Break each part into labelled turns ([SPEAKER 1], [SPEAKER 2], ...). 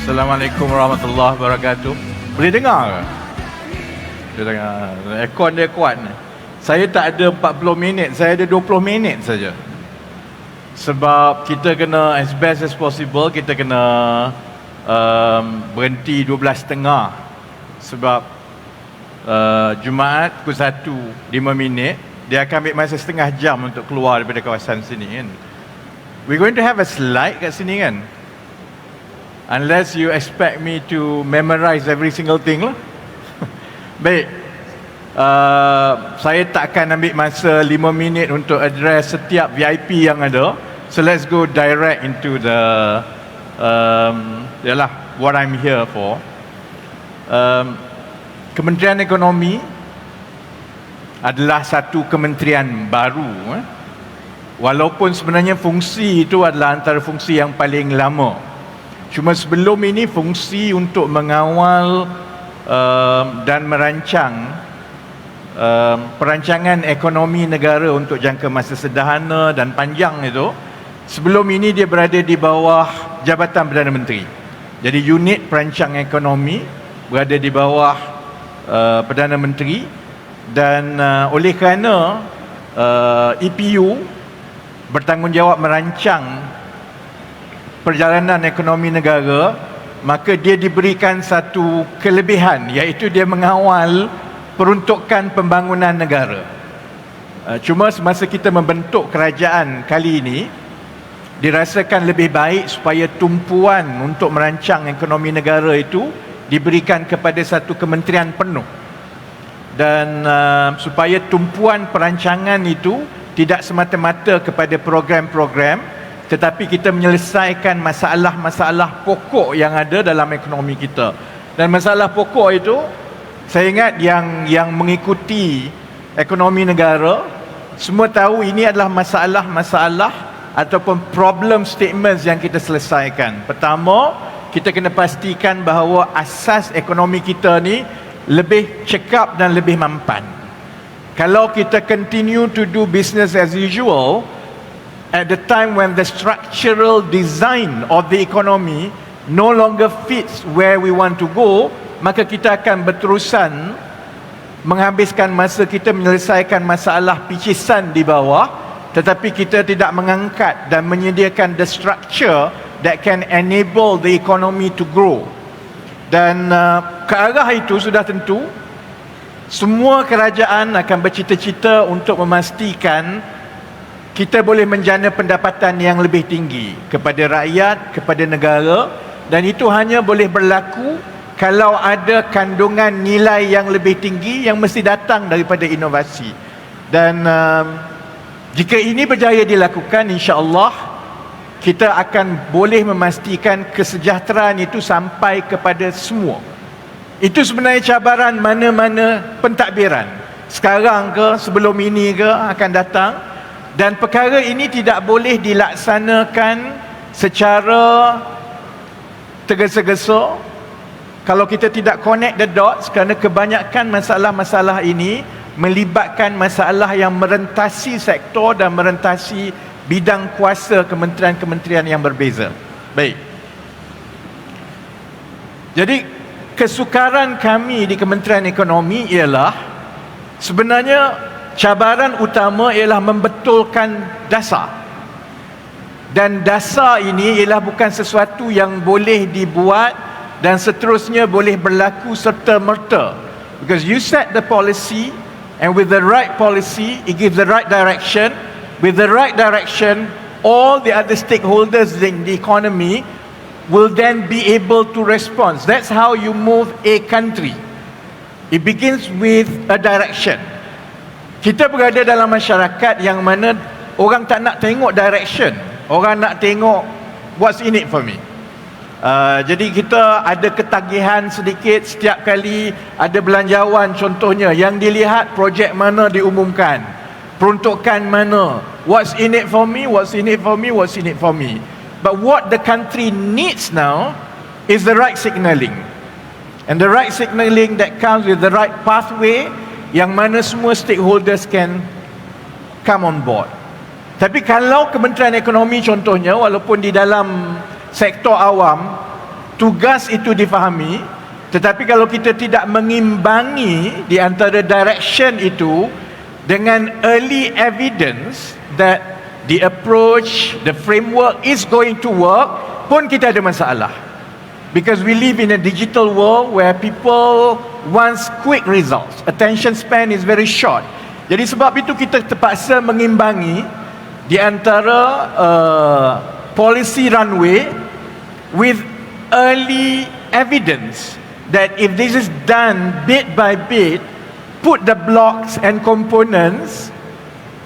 [SPEAKER 1] Assalamualaikum warahmatullahi wabarakatuh. Boleh dengar ke? Boleh dengar. Aircon dia kuat ni. Saya tak ada 40 minit, saya ada 20 minit saja. Sebab kita kena as best as possible, kita kena berhenti 12.30. Sebab Jumaat pukul 1, 5 minit, dia akan ambil masa setengah jam untuk keluar daripada kawasan sini kan. We're going to have a slide kat sini kan. Unless you expect me to memorize every single thing lah. Baik, saya tak akan ambil masa 5 minit untuk address setiap VIP yang ada. So let's go direct into the what I'm here for. Kementerian Ekonomi adalah satu kementerian baru. Walaupun sebenarnya fungsi itu adalah antara fungsi yang paling lama. Cuma sebelum ini fungsi untuk mengawal dan merancang perancangan ekonomi negara untuk jangka masa sederhana dan panjang itu. Sebelum ini dia berada di bawah Jabatan Perdana Menteri. Jadi unit perancang ekonomi berada di bawah Perdana Menteri dan oleh kerana EPU bertanggungjawab merancang perjalanan ekonomi negara, maka dia diberikan satu kelebihan, iaitu dia mengawal peruntukan pembangunan negara. Cuma semasa kita membentuk kerajaan kali ini, dirasakan lebih baik supaya tumpuan untuk merancang ekonomi negara itu diberikan kepada satu kementerian penuh. Dan supaya tumpuan perancangan itu tidak semata-mata kepada program-program, tetapi kita menyelesaikan masalah-masalah pokok yang ada dalam ekonomi kita. Dan masalah pokok itu, saya ingat yang mengikuti ekonomi negara, semua tahu ini adalah masalah-masalah ataupun problem statements yang kita selesaikan. Pertama, kita kena pastikan bahawa asas ekonomi kita ni lebih cekap dan lebih mampan. Kalau kita continue to do business as usual, at the time when the structural design of the economy no longer fits where we want to go, maka kita akan berterusan menghabiskan masa kita menyelesaikan masalah picisan di bawah, tetapi kita tidak mengangkat dan menyediakan the structure that can enable the economy to grow. Dan ke arah itu sudah tentu semua kerajaan akan bercita-cita untuk memastikan kita boleh menjana pendapatan yang lebih tinggi kepada rakyat, kepada negara, dan itu hanya boleh berlaku kalau ada kandungan nilai yang lebih tinggi yang mesti datang daripada inovasi. Dan jika ini berjaya dilakukan, insya-Allah kita akan boleh memastikan kesejahteraan itu sampai kepada semua. Itu sebenarnya cabaran mana-mana pentadbiran, sekarang ke, sebelum ini ke, akan datang. Dan perkara ini tidak boleh dilaksanakan secara tergesa-gesa kalau kita tidak connect the dots, kerana kebanyakan masalah-masalah ini melibatkan masalah yang merentasi sektor dan merentasi bidang kuasa kementerian-kementerian yang berbeza. Baik. Jadi kesukaran kami di Kementerian Ekonomi ialah sebenarnya cabaran utama ialah membetulkan dasar. Dan dasar ini ialah bukan sesuatu yang boleh dibuat dan seterusnya boleh berlaku serta-merta. Because you set the policy, and with the right policy, it gives the right direction. With the right direction, all the other stakeholders in the economy will then be able to respond. That's how you move a country. It begins with a direction. Kita berada dalam masyarakat yang mana orang tak nak tengok direction, orang nak tengok what's in it for me. Jadi kita ada ketagihan sedikit setiap kali ada belanjawan contohnya, yang dilihat projek mana diumumkan, peruntukan mana, what's in it for me, what's in it for me, what's in it for me. But what the country needs now is the right signalling. And the right signalling that comes with the right pathway, yang mana semua stakeholders can come on board. Tapi kalau Kementerian Ekonomi contohnya, walaupun di dalam sektor awam, tugas itu difahami, tetapi kalau kita tidak mengimbangi di antara direction itu dengan early evidence that the approach, the framework is going to work, pun kita ada masalah. Because we live in a digital world where people want quick results. Attention span is very short. Jadi sebab itu kita terpaksa mengimbangi di antara policy runway with early evidence that if this is done bit by bit, put the blocks and components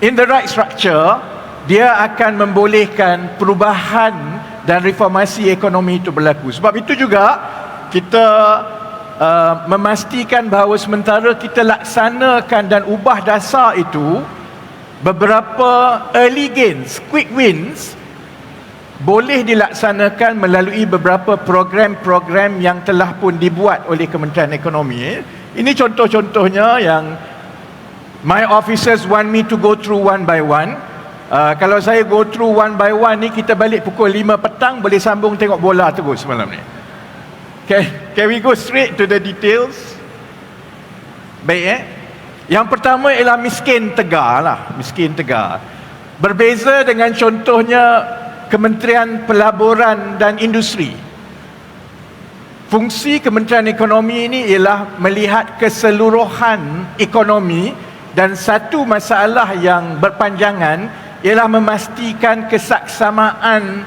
[SPEAKER 1] in the right structure, dia akan membolehkan perubahan dan reformasi ekonomi itu berlaku. Sebab itu juga kita memastikan bahawa sementara kita laksanakan dan ubah dasar itu, beberapa early gains, quick wins boleh dilaksanakan melalui beberapa program-program yang telah pun dibuat oleh Kementerian Ekonomi. Ini contoh-contohnya yang my officers want me to go through one by one. Kalau saya go through one by one ni, kita balik pukul 5 petang boleh sambung tengok bola terus malam ni. Okay, can we go straight to the details? Baik Yang pertama ialah miskin tegar lah, miskin tegar. Berbeza dengan contohnya Kementerian Pelaburan dan Industri. Fungsi Kementerian Ekonomi ini ialah melihat keseluruhan ekonomi, dan satu masalah yang berpanjangan ialah memastikan kesaksamaan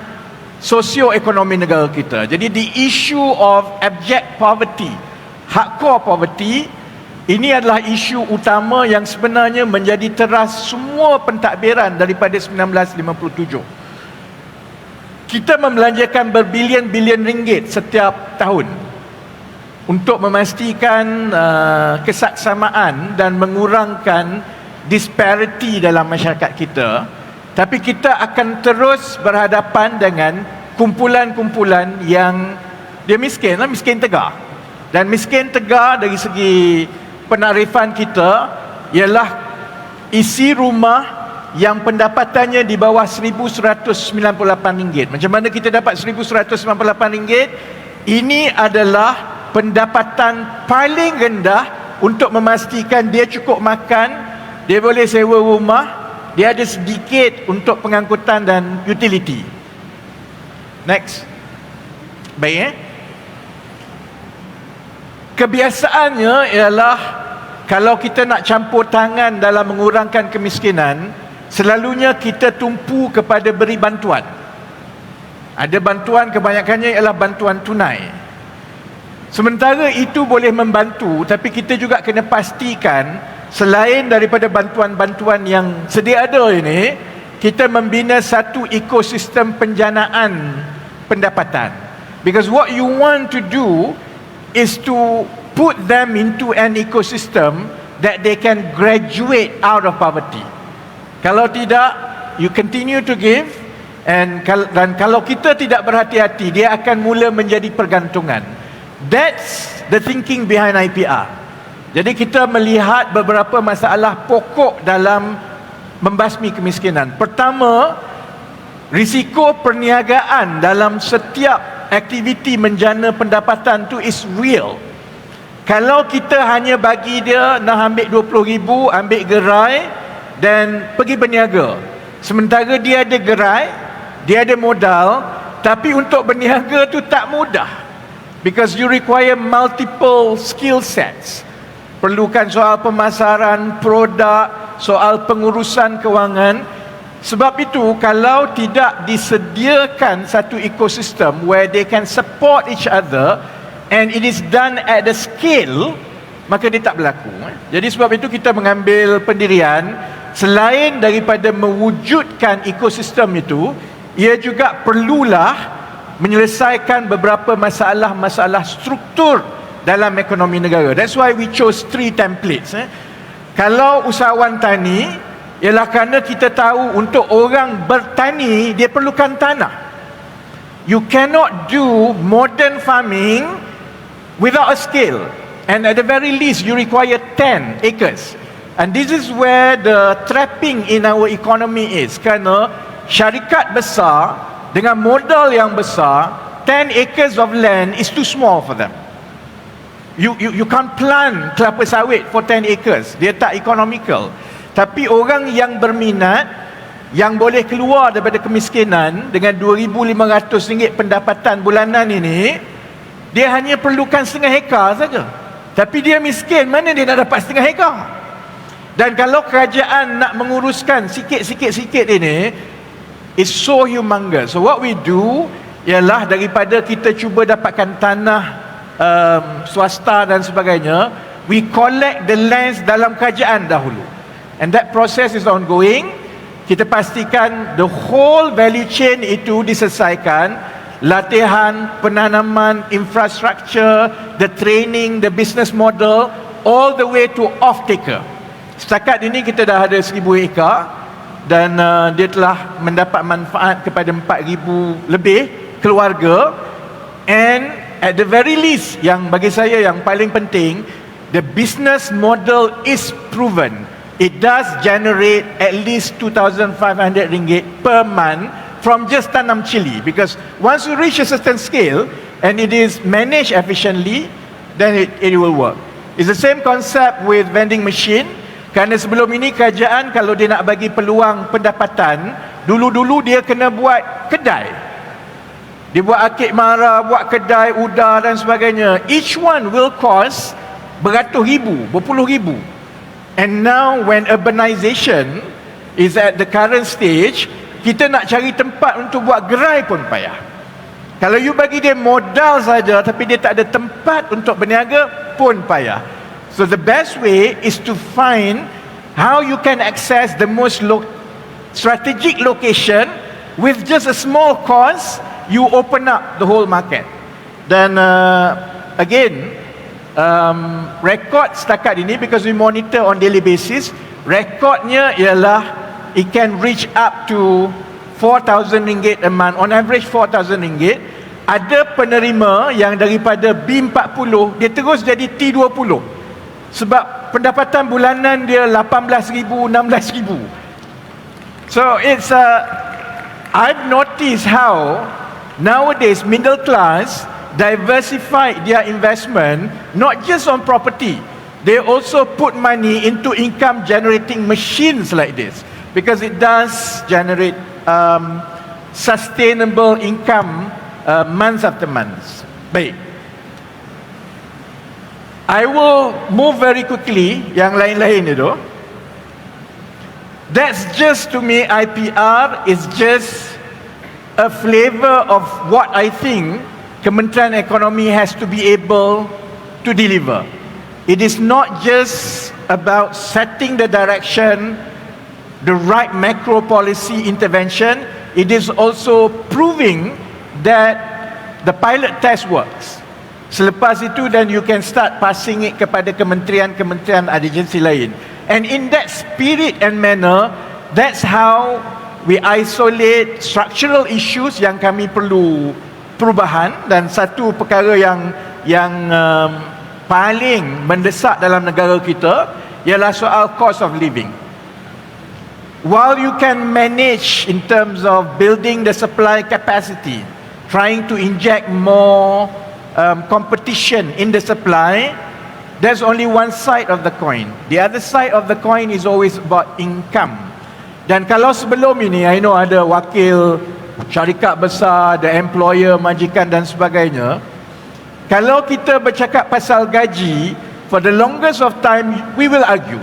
[SPEAKER 1] sosioekonomi negara kita. Jadi the issue of abject poverty, hardcore poverty, ini adalah isu utama yang sebenarnya menjadi teras semua pentadbiran daripada 1957. Kita membelanjakan berbilion-bilion ringgit setiap tahun untuk memastikan kesaksamaan dan mengurangkan disparity dalam masyarakat kita. Tapi kita akan terus berhadapan dengan kumpulan-kumpulan yang dia miskin, miskin tegar. Dan miskin tegar dari segi penarifan kita ialah isi rumah yang pendapatannya di bawah RM1,198. Macam mana kita dapat RM1,198? Ini adalah pendapatan paling rendah untuk memastikan dia cukup makan, dia boleh sewa rumah, dia ada sedikit untuk pengangkutan dan utility. Next. Baik Kebiasaannya ialah kalau kita nak campur tangan dalam mengurangkan kemiskinan, selalunya kita tumpu kepada beri bantuan. Ada bantuan, kebanyakannya ialah bantuan tunai. Sementara itu boleh membantu, tapi kita juga kena pastikan selain daripada bantuan-bantuan yang sedia ada ini, kita membina satu ekosistem penjanaan pendapatan. Because what you want to do is to put them into an ecosystem that they can graduate out of poverty. Kalau tidak, you continue to give, dan kalau kita tidak berhati-hati, dia akan mula menjadi pergantungan. That's the thinking behind IPR. Jadi kita melihat beberapa masalah pokok dalam membasmi kemiskinan. Pertama, risiko perniagaan dalam setiap aktiviti menjana pendapatan tu is real. Kalau kita hanya bagi dia nak ambil 20,000, ambil gerai dan pergi berniaga, sementara dia ada gerai, dia ada modal, tapi untuk berniaga tu tak mudah, because you require multiple skill sets. Perlukan soal pemasaran produk, soal pengurusan kewangan. Sebab itu kalau tidak disediakan satu ekosistem where they can support each other and it is done at the scale, maka dia tak berlaku. Jadi sebab itu kita mengambil pendirian, selain daripada mewujudkan ekosistem itu, ia juga perlulah menyelesaikan beberapa masalah-masalah struktur dalam ekonomi negara. That's why we chose 3 templates. Kalau usahawan tani, ialah kerana kita tahu untuk orang bertani, dia perlukan tanah. You cannot do modern farming without a scale. And at the very least, you require 10 acres. And this is where the trapping in our economy is. Kerana syarikat besar dengan modal yang besar, 10 acres of land is too small for them. You can't plant kelapa sawit for 10 acres. Dia tak economical. Tapi orang yang berminat, yang boleh keluar daripada kemiskinan dengan RM2,500 pendapatan bulanan ini, dia hanya perlukan setengah hektar saja. Tapi dia miskin, mana dia nak dapat setengah hektar? Dan kalau kerajaan nak menguruskan sikit-sikit ini, it's so humongous. So what we do ialah daripada kita cuba dapatkan tanah swasta dan sebagainya, we collect the lands dalam kerajaan dahulu. And that process is ongoing. Kita pastikan the whole value chain itu diselesaikan. Latihan, penanaman, infrastructure, the training, the business model, all the way to off-taker. Setakat ini kita dah ada 1,000 ekar dan dia telah mendapat manfaat kepada 4,000 lebih keluarga. And at the very least, yang bagi saya yang paling penting, the business model is proven. It does generate at least RM2,500 per month from just tanam cili. Because once you reach a certain scale and it is managed efficiently, then it will work. It's the same concept with vending machine. Kerana sebelum ini kerajaan kalau dia nak bagi peluang pendapatan, dulu-dulu dia kena buat kedai. Dia buat akik mara, buat kedai, udar dan sebagainya. Each one will cost beratus ribu, berpuluh ribu. And now when urbanization is at the current stage, kita nak cari tempat untuk buat gerai pun payah. Kalau you bagi dia modal saja tapi dia tak ada tempat untuk berniaga pun payah. So the best way is to find how you can access the most strategic location with just a small cost. You open up the whole market. Dan again, rekod setakat ini, because we monitor on daily basis, rekodnya ialah it can reach up to RM4,000 a month, on average RM4,000. Ada penerima yang daripada B40 dia terus jadi T20 sebab pendapatan bulanan dia RM18,000, RM16,000. So it's I've noticed how nowadays middle class diversify their investment not just on property. They also put money into income generating machines like this because it does generate sustainable income month after month. Baik, I will move very quickly yang lain-lain itu. That's just, to me, IPR is just a flavor of what I think Kementerian Ekonomi has to be able to deliver. It is not just about setting the direction, the right macro policy intervention. It is also proving that the pilot test works. Selepas itu, then you can start passing it kepada kementerian-kementerian agensi lain. And in that spirit and manner, that's how we isolate structural issues yang kami perlu perubahan. Dan satu perkara yang paling mendesak dalam negara kita ialah soal cost of living. While you can manage in terms of building the supply capacity, trying to inject more competition in the supply, there's only one side of the coin. The other side of the coin is always about income. Dan kalau sebelum ini, I know ada wakil syarikat besar, the employer, majikan dan sebagainya. Kalau kita bercakap pasal gaji, for the longest of time, we will argue.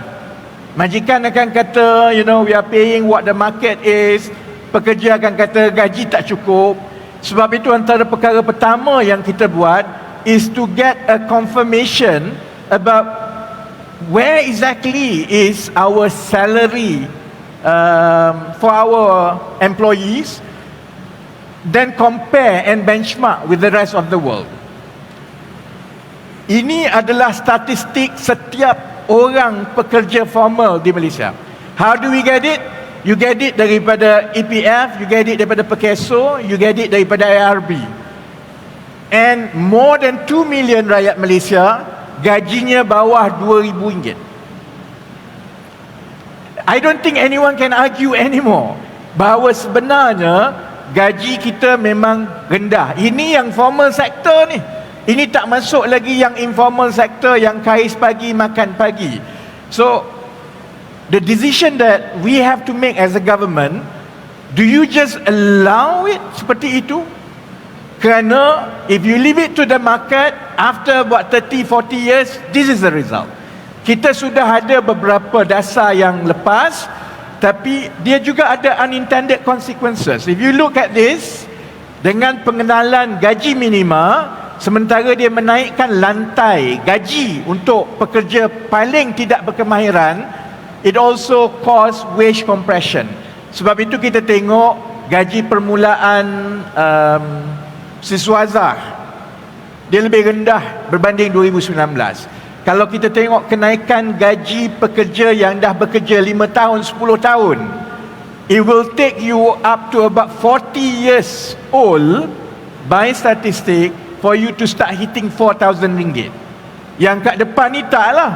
[SPEAKER 1] Majikan akan kata, we are paying what the market is. Pekerja akan kata gaji tak cukup. Sebab itu antara perkara pertama yang kita buat is to get a confirmation about where exactly is our salary for our employees, then compare and benchmark with the rest of the world. Ini adalah statistik setiap orang pekerja formal di Malaysia. How do we get it? You get it daripada EPF, you get it daripada Pekeso, you get it daripada ARB. And more than 2 million rakyat Malaysia gajinya bawah RM2,000. I don't think anyone can argue anymore bahawa sebenarnya gaji kita memang rendah. Ini yang formal sector ni. Ini tak masuk lagi yang informal sector yang kais pagi makan pagi. So the decision that we have to make as a government, do you just allow it seperti itu? Kerana if you leave it to the market, after about 30-40 years, this is the result. Kita sudah ada beberapa dasar yang lepas, tapi dia juga ada unintended consequences. If you look at this, dengan pengenalan gaji minima, sementara dia menaikkan lantai gaji untuk pekerja paling tidak berkemahiran, it also cause wage compression. Sebab itu kita tengok gaji permulaan siswa azhar, dia lebih rendah berbanding 2019. Kalau kita tengok kenaikan gaji pekerja yang dah bekerja 5 tahun, 10 tahun, it will take you up to about 40 years old by statistic for you to start hitting 4,000 ringgit. Yang kat depan ni tak lah.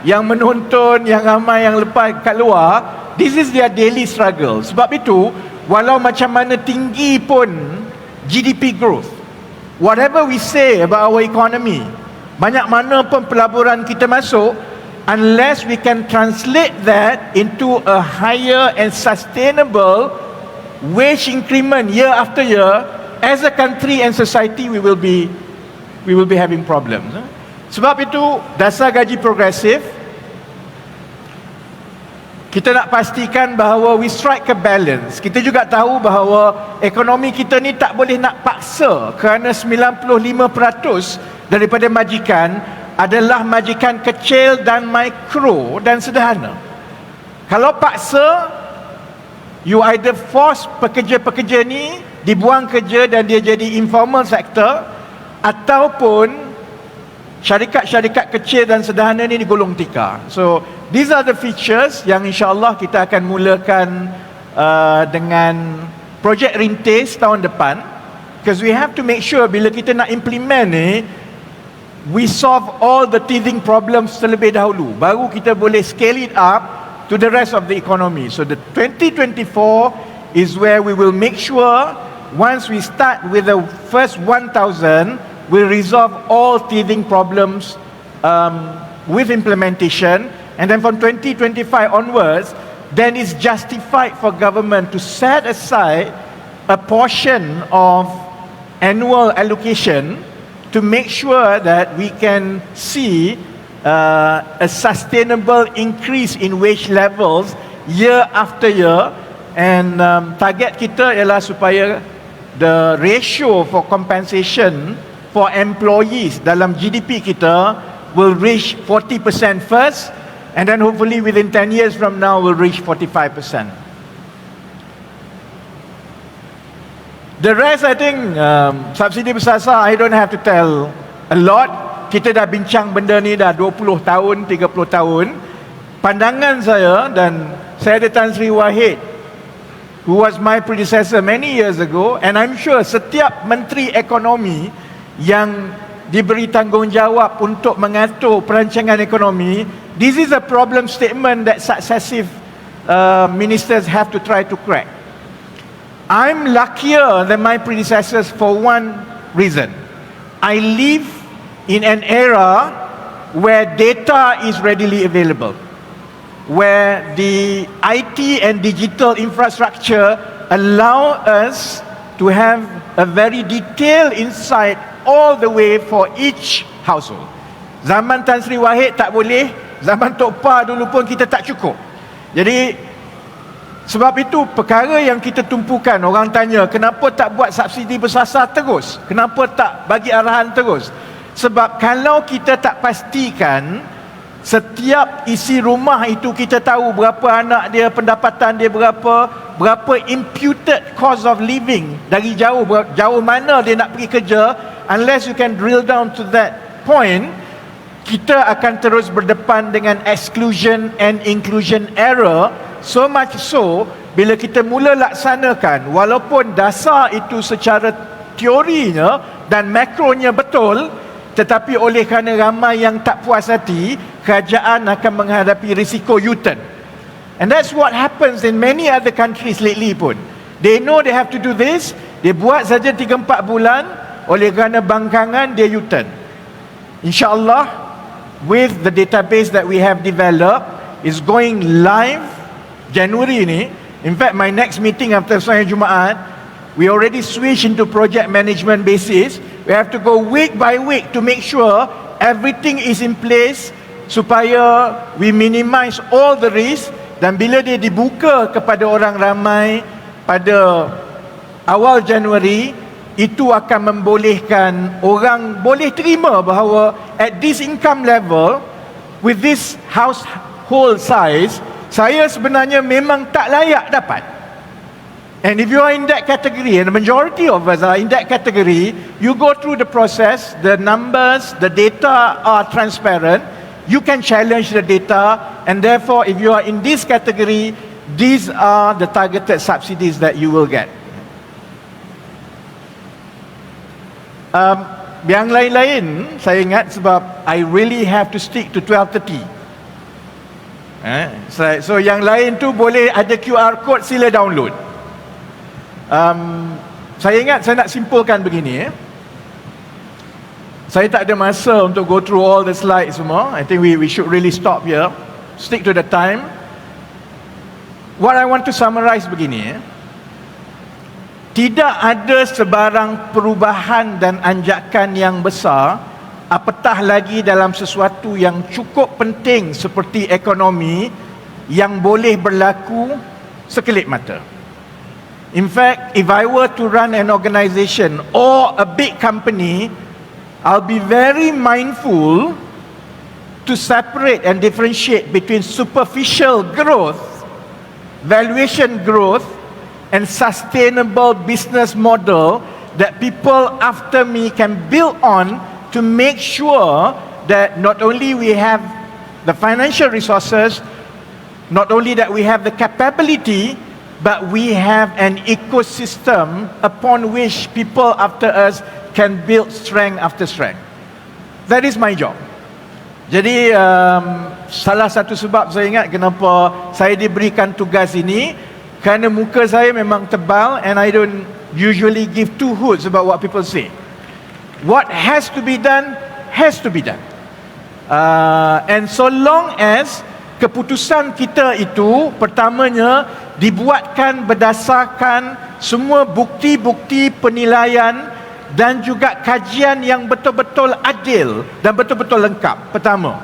[SPEAKER 1] Yang menonton, yang ramai yang lepas kat luar, this is their daily struggle. Sebab itu, walau macam mana tinggi pun GDP growth, whatever we say about our economy, banyak mana pun pelaburan kita masuk, unless we can translate that into a higher and sustainable wage increment year after year, as a country and society we will be having problems. Sebab itu dasar gaji progresif, kita nak pastikan bahawa we strike a balance. Kita juga tahu bahawa ekonomi kita ni tak boleh nak paksa, kerana 95% daripada majikan adalah majikan kecil dan mikro dan sederhana. Kalau paksa, you either force pekerja-pekerja ni dibuang kerja dan dia jadi informal sector, ataupun syarikat-syarikat kecil dan sederhana ni digolong tikar. So these are the features yang insya-Allah kita akan mulakan dengan projek rintis tahun depan, because we have to make sure bila kita nak implement ni, we solve all the teething problems terlebih dahulu, baru kita boleh scale it up to the rest of the economy. So the 2024 is where we will make sure, once we start with the first 1,000, we'll resolve all teething problems with implementation, and then from 2025 onwards, then it's justified for government to set aside a portion of annual allocation to make sure that we can see a sustainable increase in wage levels year after year, and target kita ialah supaya the ratio for compensation for employees dalam GDP kita will reach 40% first, and then hopefully within 10 years from now will reach 45%. The rest, I think, subsidi bersasar, I don't have to tell a lot. Kita dah bincang benda ni dah 20 tahun, 30 tahun. Pandangan saya, dan saya ada Tan Sri Wahid, who was my predecessor many years ago, and I'm sure setiap Menteri Ekonomi yang diberi tanggungjawab untuk mengatur perancangan ekonomi, this is a problem statement that successive ministers have to try to crack. I'm luckier than my predecessors for one reason. I live in an era where data is readily available, where the IT and digital infrastructure allow us to have a very detailed insight all the way for each household. Zaman Tan Sri Wahid tak boleh, zaman Tok Pa dulu pun kita tak cukup. Jadi sebab itu perkara yang kita tumpukan, orang tanya kenapa tak buat subsidi bersasar terus, kenapa tak bagi arahan terus. Sebab kalau kita tak pastikan setiap isi rumah itu kita tahu berapa anak dia, pendapatan dia berapa imputed cost of living, dari jauh mana dia nak pergi kerja, unless you can drill down to that point, kita akan terus berdepan dengan exclusion and inclusion error. So much so, bila kita mula laksanakan, walaupun dasar itu secara teorinya dan makronya betul, tetapi oleh kerana ramai yang tak puas hati, kerajaan akan menghadapi risiko U-turn. And that's what happens in many other countries lately pun. They know they have to do this, dia buat saja 3-4 bulan, oleh kerana bangkangan dia U-turn. InsyaAllah, with the database that we have developed, is going live January ini. In fact, my next meeting after Semayang Jumaat, we already switch into project management basis. We have to go week by week to make sure everything is in place supaya we minimize all the risk, dan bila dia dibuka kepada orang ramai pada awal Januari, itu akan membolehkan orang boleh terima bahawa at this income level, with this household size, saya sebenarnya memang tak layak dapat. And if you are in that category, and the majority of us are in that category, you go through the process, the numbers, the data are transparent, you can challenge the data, and therefore if you are in this category, these are the targeted subsidies that you will get. Yang lain-lain saya ingat sebab I really have to stick to 12:30. So yang lain tu boleh ada QR code, sila download. Saya ingat saya nak simpulkan begini. Saya tak ada masa untuk go through all the slides semua. I think we should really stop here. Stick to the time. What I want to summarize begini. Tidak ada sebarang perubahan dan anjakan yang besar, apatah lagi dalam sesuatu yang cukup penting seperti ekonomi, yang boleh berlaku sekelip mata. In fact, if I were to run an organization or a big company, I'll be very mindful to separate and differentiate between superficial growth, valuation growth, and sustainable business model that people after me can build on to make sure that not only we have the financial resources, not only that we have the capability, but we have an ecosystem upon which people after us can build strength after strength. That is my job. Jadi salah satu sebab saya ingat kenapa saya diberikan tugas ini, kerana muka saya memang tebal and I don't usually give two hoots about what people say. What has to be done, has to be done. And so long as keputusan kita itu pertamanya dibuatkan berdasarkan semua bukti-bukti penilaian dan juga kajian yang betul-betul adil dan betul-betul lengkap, pertama.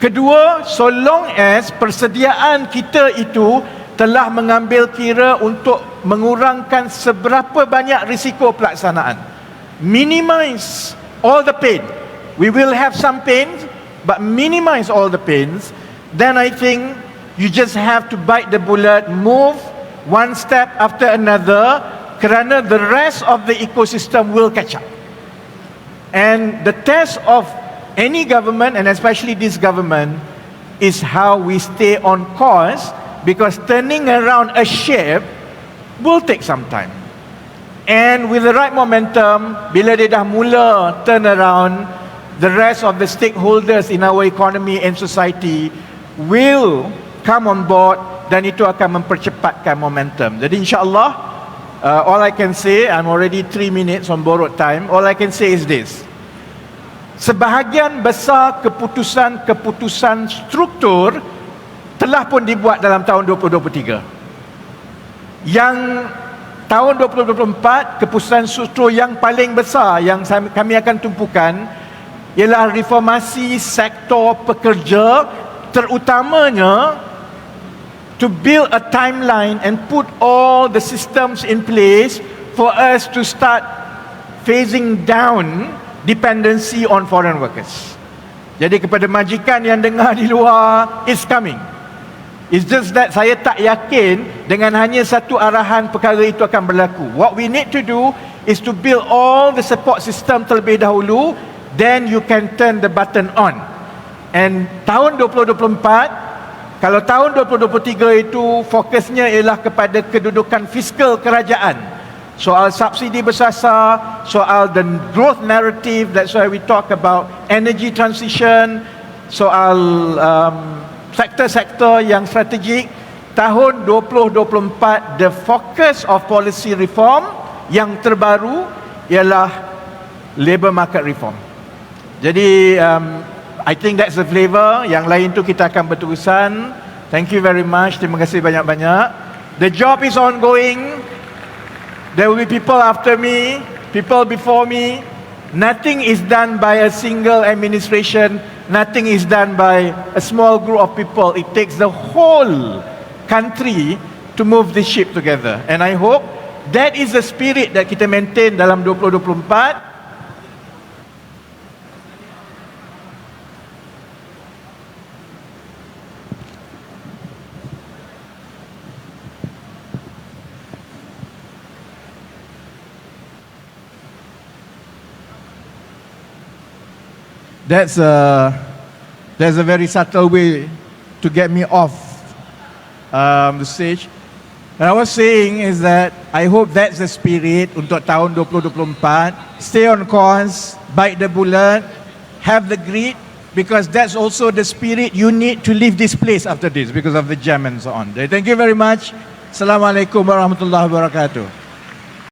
[SPEAKER 1] Kedua, so long as persediaan kita itu telah mengambil kira untuk mengurangkan seberapa banyak risiko pelaksanaan. Minimize all the pain. We will have some pain, but minimize all the pains. Then I think you just have to bite the bullet, move one step after another, kerana the rest of the ecosystem will catch up. And the test of any government, and especially this government, is how we stay on course, because turning around a ship will take some time. And with the right momentum, bila dia dah mula turn around, the rest of the stakeholders in our economy and society will come on board, dan itu akan mempercepatkan momentum. Jadi insyaAllah, all I can say, I'm already 3 minutes on borrowed time, all I can say is this. Sebahagian besar keputusan-keputusan struktur telah pun dibuat dalam tahun 2023. Yang tahun 2024, keputusan struktur yang paling besar yang kami akan tumpukan ialah reformasi sektor pekerja, terutamanya to build a timeline and put all the systems in place for us to start phasing down dependency on foreign workers. Jadi kepada majikan yang dengar di luar, it's coming. It's just that saya tak yakin dengan hanya satu arahan perkara itu akan berlaku. What we need to do is to build all the support system terlebih dahulu, then you can turn the button on. And tahun 2024, kalau tahun 2023 itu fokusnya ialah kepada kedudukan fiskal kerajaan, soal subsidi bersasar, soal the growth narrative, that's why we talk about energy transition, soal sektor-sektor yang strategik, tahun 2024, the focus of policy reform yang terbaru ialah labour market reform. Jadi I think that's the flavour. Yang lain tu kita akan berterusan. Thank you very much. Terima kasih banyak-banyak. The job is ongoing. There will be people after me, people before me. Nothing is done by a single administration. Nothing is done by a small group of people. It takes the whole country to move the ship together. And I hope that is the spirit that kita maintain dalam 2024. That's a very subtle way to get me off the stage. And I was saying is that I hope that's the spirit untuk tahun 2024. Stay on course, bite the bullet, have the grit, because that's also the spirit you need to leave this place after this because of the jam and so on. Thank you very much. Assalamualaikum warahmatullahi wabarakatuh.